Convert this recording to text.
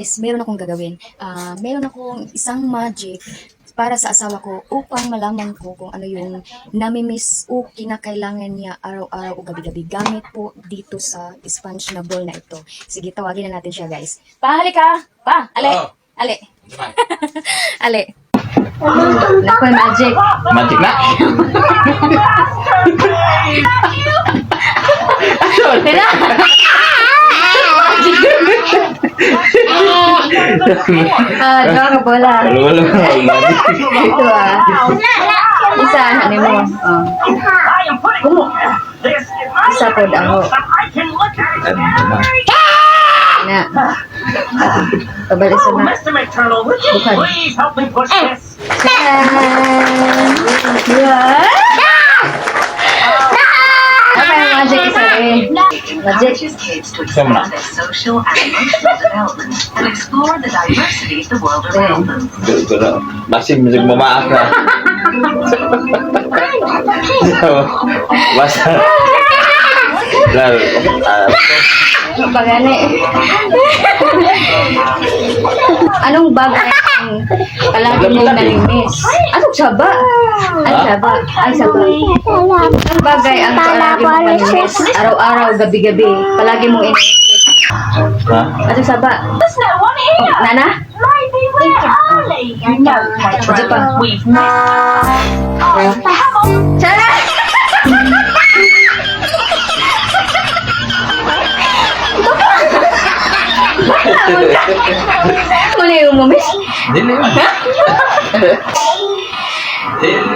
guys, meron akong gagawin. Meron akong isang magic para sa asawa ko upang malaman ko kung ano yung namimiss o kinakailangan niya araw-araw o gabi-gabi gamit po dito sa sponge na bowl na ito. Sige, tawagin na natin siya, guys. Pa, halika! Pa, ale! Ale! Ale! Naku, magic! Magic na? Tira! Dua ka bola. Wala. Ito Isa, ano mo? Isa po ako. Na. Pabalisan na. Bukan. Apa yang magic isa rin? Magic. Sama na. Social and emotional development and explore the diversity of the world around them. Masih memaaf ka. Basta. Lalu. Pagani. Anong bagay ang palagi mong nalimiss? Anong saba? Ang saba? Ang saba? Anong bagay ang palagi mong nalimiss? Araw-araw, gabi-gabi. Palagi mong iniisip. Ha? Anong saba? Oh, Nana? Sige pa. Tara! Muna yung umamis? Dili. Ha? Dili.